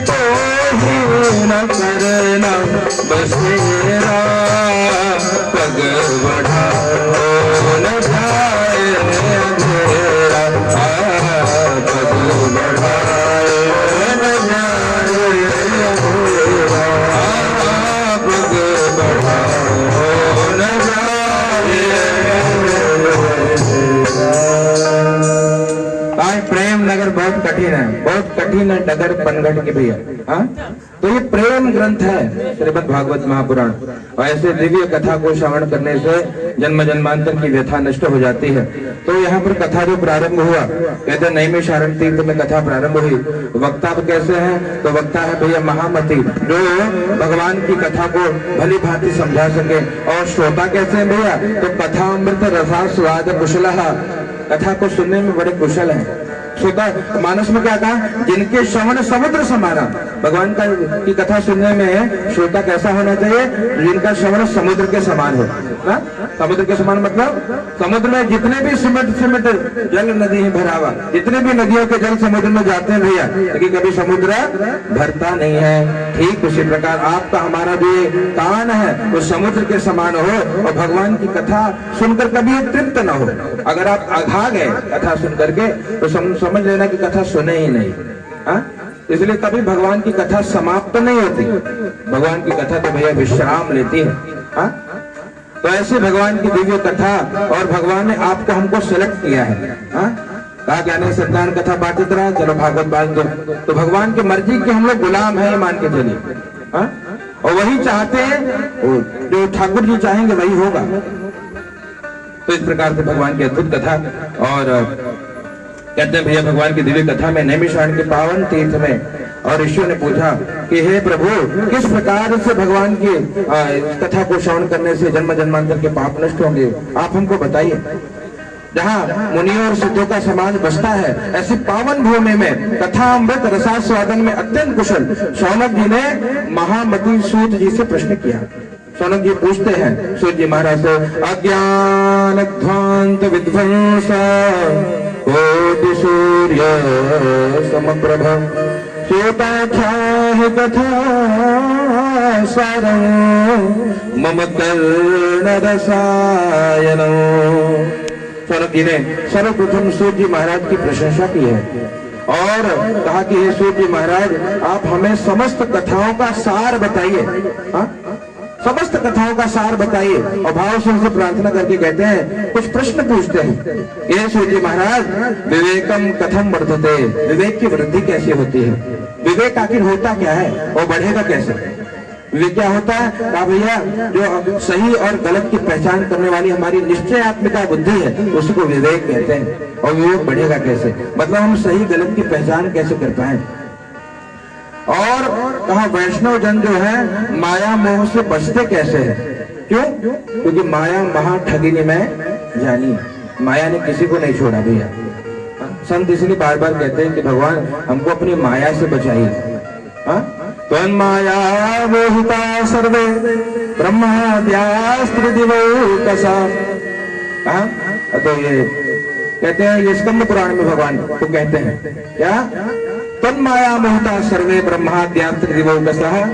तो ही न करना बसेरा, पग बढ़ाओ न जाए अंधेरा, पग बढ़ाओ न जाए अंधेरा, पग बढ़ाओ न जाए अंधेरा। प्रेम नगर बहुत कठिन है, बहुत कठिन है डगर पनघट के भैया। हाँ, तो ये प्रेम ग्रंथ है श्रीमद् भागवत महापुराण, और ऐसे दिव्य कथा को श्रवण करने से जन्म जन्मांतर की व्यथा नष्ट हो जाती है। तो यहाँ पर कथा जो प्रारंभ हुआ, कहते नैमिषारण्य तीर्थ में कथा प्रारंभ हुई। वक्ता कैसे है? तो वक्ता है भैया महामती, जो भगवान की कथा को भली भांति समझा सके। और श्रोता कैसे है भैया? तो कथा अमृत रसा स्वाद कुशल, कथा को सुनने में बड़े कुशल है। श्रोता मानस में क्या कहा? जिनके श्रवण समुद्र समाना, भगवान का की कथा सुनने में श्रोता कैसा होना चाहिए? जिनका श्रवण समुद्र के समान हो। ना? समुद्र के समान मतलब समुद्र में जितने भी सिमट सिमट जल नदी है भरावा, जितने भी नदियों के जल समुद्र में जाते हैं भैया, लेकिन कभी समुद्र भरता नहीं है। ठीक उसी प्रकार आपका हमारा जो कान है वो समुद्र के समान हो, और भगवान की कथा सुनकर कभी तृप्त न हो। अगर आप अघा गए कथा सुन करके तो समझ लेना कि कथा सुने ही नहीं। इसलिए कभी भगवान की कथा समाप्त नहीं होती, भगवान की कथा तो भैया विश्राम लेती है। तो ऐसे भगवान की दिव्य कथा, और भगवान ने आपको हमको सिलेक्ट किया है। कहा क्या नहीं, सत्यान कथा बांटते रहा, चलो भागवत बांट दो। तो भगवान की मर्जी के हम लोग गुलाम है, मान के चलिए। और वही चाहते हैं, जो ठाकुर जी चाहेंगे वही होगा। तो इस प्रकार से भगवान की अद्भुत कथा। और कहते हैं भैया भगवान की दिव्य कथा में नैमिषारण्य के पावन तीर्थ में, और ऋषियों ने पूछा कि हे प्रभु, किस प्रकार से भगवान की कथा को श्रवण करने से जन्म जन्मांतर के पाप नष्ट होंगे, आप हमको बताइए। जहाँ मुनियों और सिद्धों का समाज बसता है, ऐसी पावन भूमि में कथा अमृत रसास्वादन में अत्यंत कुशल शौनक जी ने महामती सूत जी से प्रश्न किया। शौनक जी पूछते हैं सूत जी महाराज से, अज्ञान ध्वांत विध्वंस कोटि सूर्य समप्रभ, श्रोताख्याहि कथा सारं मम कर्ण रसायन। शौनक जी ने सर्वप्रथम सूत जी महाराज की प्रशंसा की है और कहा कि हे सूत जी महाराज, आप हमें समस्त कथाओं का सार बताइए। समस्त कथाओं का सार बताइए। और भाव से उनसे प्रार्थना करके कहते हैं, कुछ प्रश्न पूछते हैं। ये सूत जी महाराज, विवेकम कथम वर्धते, विवेक की वृद्धि कैसे होती है? विवेक आखिर होता क्या है और बढ़ेगा कैसे? विवेक क्या होता है? कहा भैया, जो सही और गलत की पहचान करने वाली हमारी निश्चयात्मिका बुद्धि है, उसी को विवेक कहते हैं। और विवेक बढ़ेगा कैसे? मतलब हम सही गलत की पहचान कैसे कर पाए। और कहा वैष्णव जन जो है माया मोह से बचते कैसे है? क्यों? क्योंकि माया महा ठगिनी में जानी, माया ने किसी को नहीं छोड़ा भैया। संत इसलिए बार बार कहते हैं कि भगवान हमको अपनी माया से बचाइए। त्वन्माया मोहिता सर्वे ब्रह्माद्यास्त्रिदिवौकसा। तो ये कहते हैं, ये स्कंद पुराण में भगवान को कहते हैं क्या? तन्माया मोहिता सर्वे ब्रह्माद्यास्त्रिदिवौकसः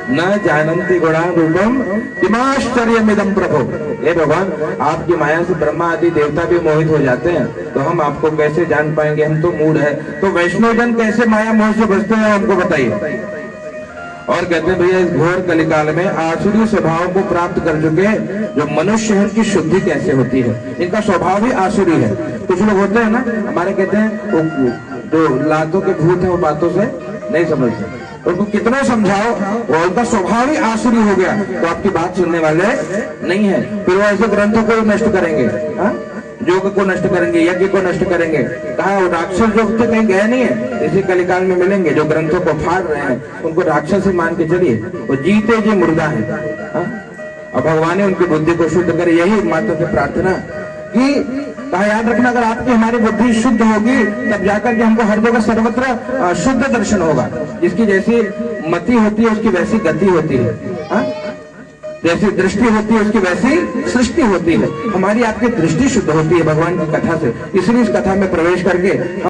न जानन्ति गुणान् रूपम किमाश्चर्यमिदं प्रभो। हे भगवान, आपकी माया से ब्रह्मा आदि देवता भी मोहित हो जाते हैं, तो हम आपको कैसे जान पाएंगे? हम तो मूढ़ है। तो वैष्णव जन कैसे माया मोह से बचते हैं, हमको बताइए। और कहते हैं भैया, इस घोर कलिकाल में आसुरी स्वभाव को प्राप्त कर चुके जो मनुष्य है, उनकी शुद्धि कैसे होती है? इनका स्वभाव ही आसुरी है। कुछ लोग होते हैं ना, हमारे कहते हैं वो जो लातों के भूत है, वो बातों से नहीं समझते, उनको कितना समझाओ वो उनका स्वभाव ही आसुरी हो गया, तो आपकी बात सुनने वाले नहीं है। फिर वो ऐसे ग्रंथों को नष्ट करेंगे, योग को नष्ट करेंगे, यज्ञ को नष्ट करेंगे। कहा वो राक्षस योग तो कहीं गए नहीं है, इसी कलिकाल में मिलेंगे। जो ग्रंथों को फाड़ रहे हैं उनको राक्षस ही मान के चलिए, वो जीते जी मुर्दा है। और भगवान ने उनकी बुद्धि को शुद्ध करे, यही माता से प्रार्थना कि कहा याद रखना, अगर आपकी हमारी बुद्धि शुद्ध होगी तब जाकर के हमको हर जगह सर्वत्र शुद्ध दर्शन होगा। जिसकी जैसी मति होती है उसकी वैसी गति होती है, जैसी दृष्टि होती है उसकी वैसी सृष्टि होती है। हमारी आपकी दृष्टि शुद्ध होती है भगवान की कथा से, इसलिए इस कथा में प्रवेश करके